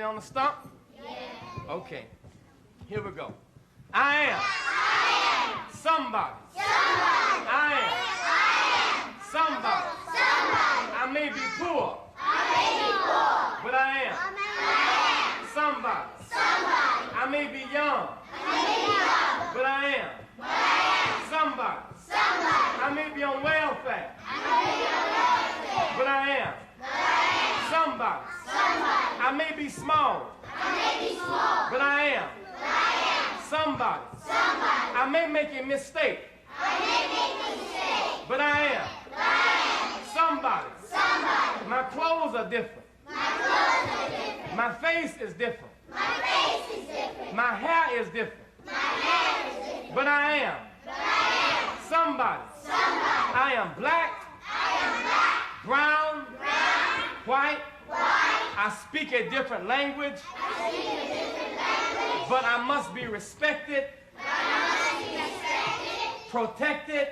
Everybody on the stump? Yeah. Okay. Here we go. I am somebody. I am somebody. I may be poor. But I am somebody. I may be young. But I am somebody. I may be on welfare. But I am somebody. I may be small. But I am somebody. I may make a mistake. But I am somebody. My clothes are different. My face is different. My hair is different. But I am somebody. I am black, brown, white. I speak a different language. But I must be respected, protected,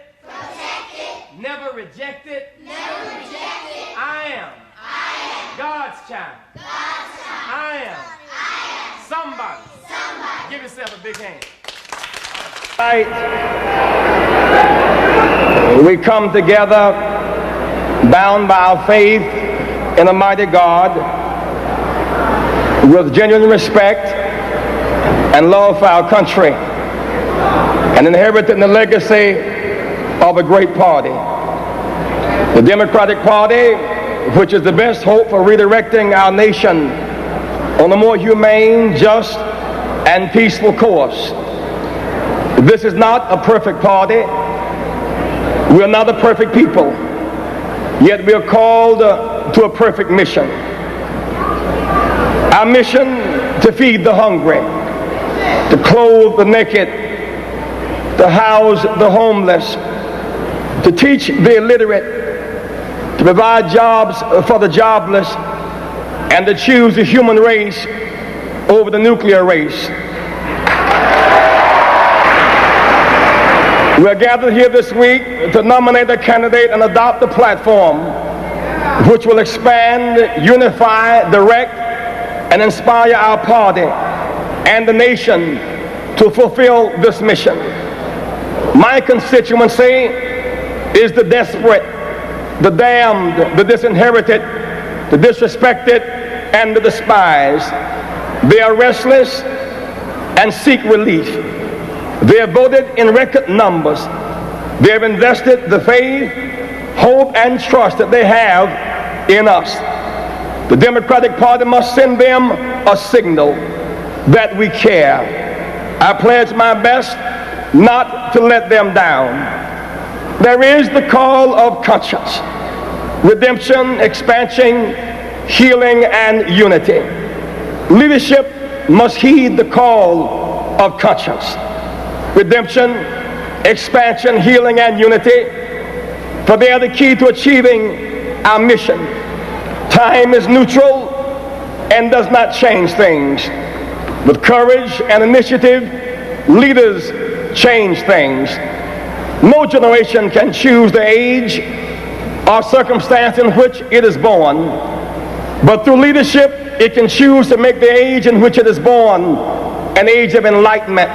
never rejected. I am God's child. I am somebody. Give yourself a big hand. Tonight, we come together bound by our faith in a mighty God with genuine respect and love for our country and inheriting the legacy of a great party. The Democratic Party, which is the best hope for redirecting our nation on a more humane, just, and peaceful course. This is not a perfect party. We are not a perfect people. Yet we are called to a perfect mission. Our mission: to feed the hungry, to clothe the naked, to house the homeless, to teach the illiterate, to provide jobs for the jobless, and to choose the human race over the nuclear race. We are gathered here this week to nominate a candidate and adopt a platform which will expand, unify, direct, and inspire our party and the nation to fulfill this mission. My constituency is the desperate, the damned, the disinherited, the disrespected, and the despised. They are restless and seek relief. They have voted in record numbers. They have invested the faith, hope, and trust that they have in us. The Democratic Party must send them a signal that we care. I pledge my best not to let them down. There is the call of conscience, redemption, expansion, healing, and unity. Leadership must heed the call of conscience, redemption, expansion, healing, and unity, for they are the key to achieving our mission. Time is neutral and does not change things. With courage and initiative, leaders change things. No generation can choose the age or circumstance in which it is born, but through leadership, it can choose to make the age in which it is born an age of enlightenment,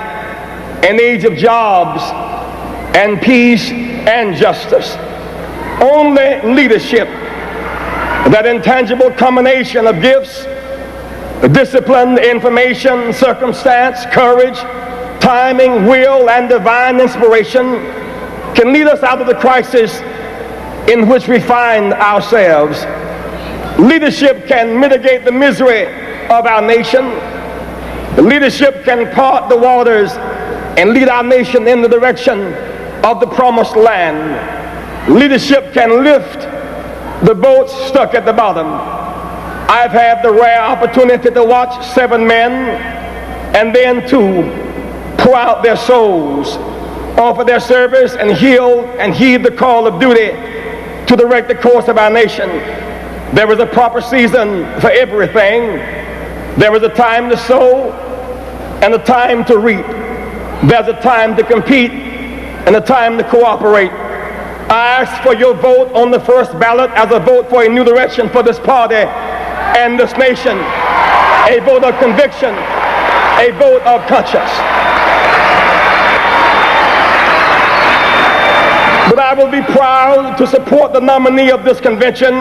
an age of jobs and peace and justice. Only leadership, that intangible combination of gifts, discipline, information, circumstance, courage, timing, will, and divine inspiration, can lead us out of the crisis in which we find ourselves. Leadership can mitigate the misery of our nation. Leadership can part the waters and lead our nation in the direction of the promised land. Leadership can lift the boats stuck at the bottom. I've had the rare opportunity to watch 7 men and then 2 pour out their souls, offer their service, and heal and heed the call of duty to direct the course of our nation. There is a proper season for everything. There is a time to sow and a time to reap. There's a time to compete and a time to cooperate. I ask for your vote on the first ballot as a vote for a new direction for this party and this nation. a vote of conviction, a vote of conscience. But I will be proud to support the nominee of this convention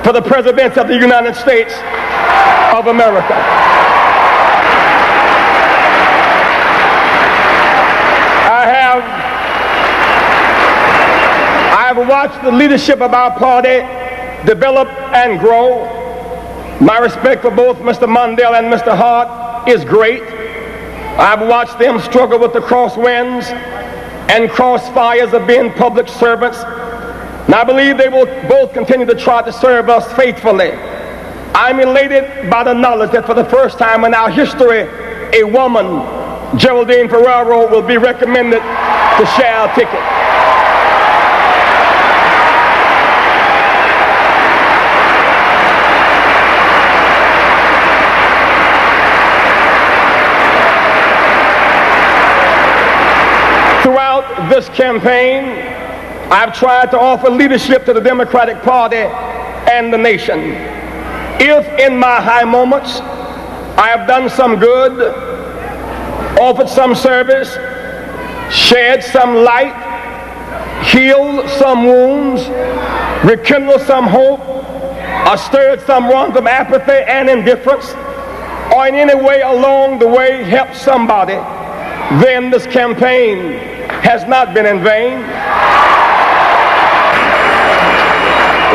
for the presidency of the United States of America. I have watched the leadership of our party develop and grow. My respect for both Mr. Mondale and Mr. Hart is great. I've watched them struggle with the crosswinds and crossfires of being public servants. And I believe they will both continue to try to serve us faithfully. I'm elated by the knowledge that for the first time in our history, a woman, Geraldine Ferraro, will be recommended to share our ticket. Throughout this campaign, I've tried to offer leadership to the Democratic Party and the nation. If in my high moments I have done some good, offered some service, shed some light, healed some wounds, rekindled some hope, or stirred some rungs of apathy and indifference, or in any way along the way helped somebody, then this campaign has not been in vain.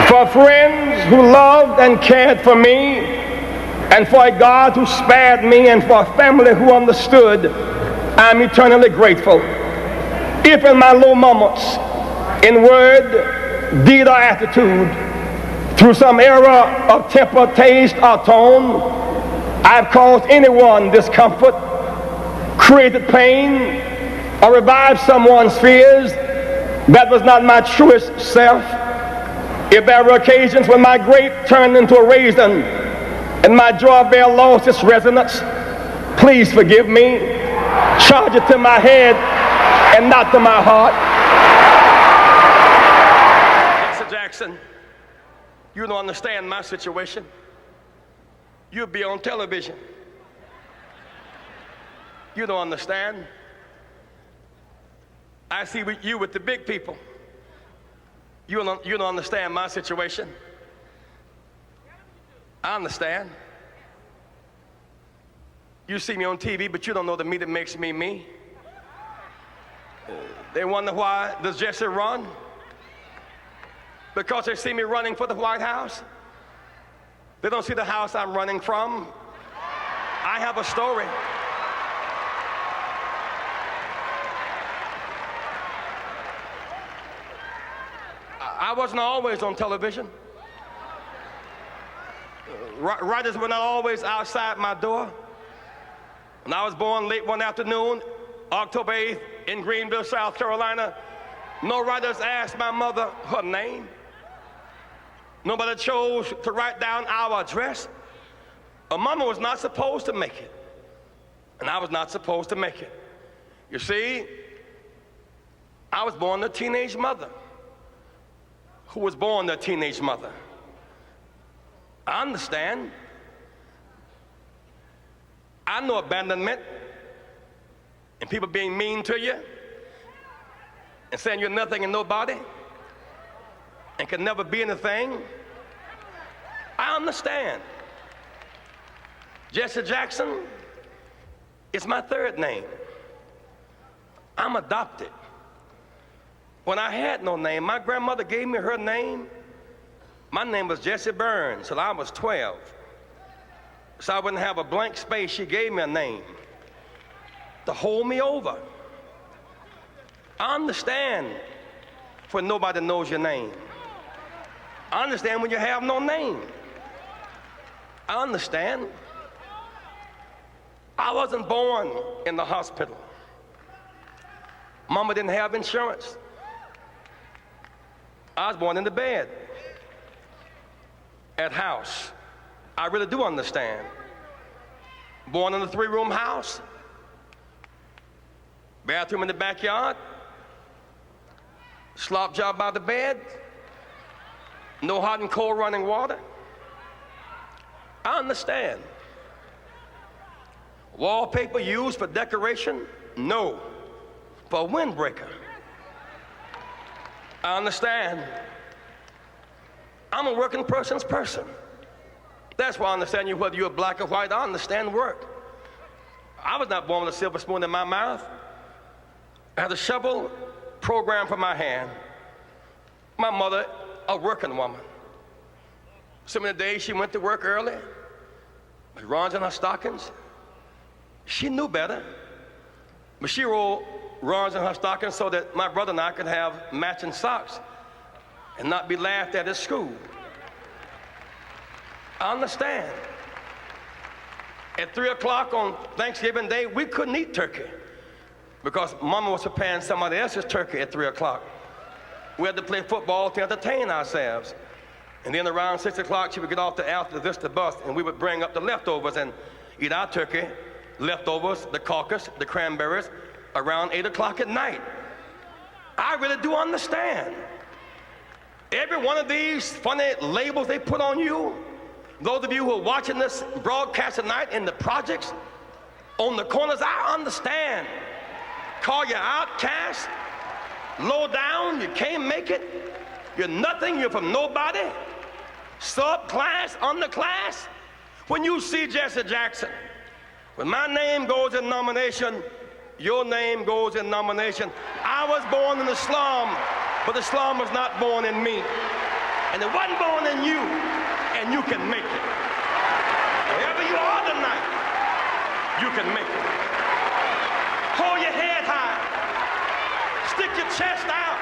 For friends who loved and cared for me, and for a God who spared me, and for a family who understood, I'm eternally grateful. If in my low moments, in word, deed, or attitude, through some error of temper, taste, or tone, I've caused anyone discomfort, created pain, or revived someone's fears, that was not my truest self. If there were occasions when my grape turned into a raisin and my joy bell lost its resonance, please forgive me. Charge it to my head and not to my heart. Mr. Jackson, you don't understand my situation. You'll be on television. You don't understand. I see you with the big people. You don't understand my situation. I understand. You see me on TV, but you don't know the me that makes me me. They wonder why does Jesse run? Because they see me running for the White House. They don't see the house I'm running from. I have a story. I wasn't always on television. Writers were not always outside my door. When I was born late one afternoon, October 8th, in Greenville, South Carolina, no writers asked my mother her name. Nobody chose to write down our address. A mama was not supposed to make it, and I was not supposed to make it. You see, I was born a teenage mother who was born a teenage mother. I understand. I know abandonment and people being mean to you and saying you're nothing and nobody and can never be anything. I understand. Jesse Jackson is my third name. I'm adopted. When I had no name, my grandmother gave me her name. My name was Jesse Burns till I was 12. So I wouldn't have a blank space. She gave me a name to hold me over. I understand when nobody knows your name. I understand when you have no name. I understand. I wasn't born in the hospital. Mama didn't have insurance. I was born in the bed at house. I really do understand. Born in a 3-room house, bathroom in the backyard, slop job by the bed, no hot and cold running water. I understand. Wallpaper used for decoration? No, for a windbreaker. I understand. I'm a working person's person. That's why I understand you, whether you're black or white. I understand work. I was not born with a silver spoon in my mouth. I had a shovel programmed for my hand. My mother, a working woman. Some of the days she went to work early, with runs in her stockings. She knew better, but she rolled runs in her stockings so that my brother and I could have matching socks and not be laughed at school. I understand. At 3 o'clock on Thanksgiving Day, we couldn't eat turkey because Mama was preparing somebody else's turkey at 3 o'clock. We had to play football to entertain ourselves. And then around 6 o'clock, she would get off the Alta Vista bus, and we would bring up the leftovers and eat our turkey, leftovers, the caucus, the cranberries, around 8 o'clock at night. I really do understand. Every one of these funny labels they put on you, those of you who are watching this broadcast tonight in the projects, on the corners, I understand. Call you outcast, low down, you can't make it, you're nothing, you're from nobody, subclass, underclass. When you see Jesse Jackson, when my name goes in nomination, your name goes in nomination. I was born in the slum, but the slum was not born in me. And it wasn't born in you, and you can make it. Wherever you are tonight, you can make it. Hold your head high. Stick your chest out.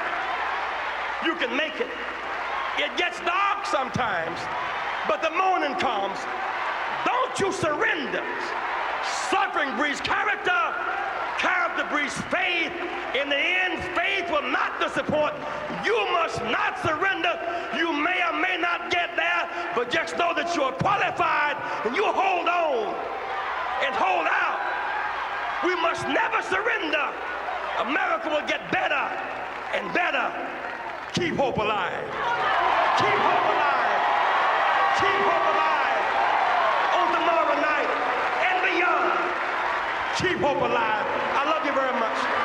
You can make it. It gets dark sometimes, but the morning comes. Don't you surrender. Suffering breeds character. Character breeds faith. In the end, faith will not disappoint. You must not surrender. You may or may not get there, but just know that you are qualified, and you hold on and hold out. We must never surrender. America will get better and better. Keep hope alive. Keep hope alive. Keep hope alive. On tomorrow night and beyond. Keep hope alive. I love you very much.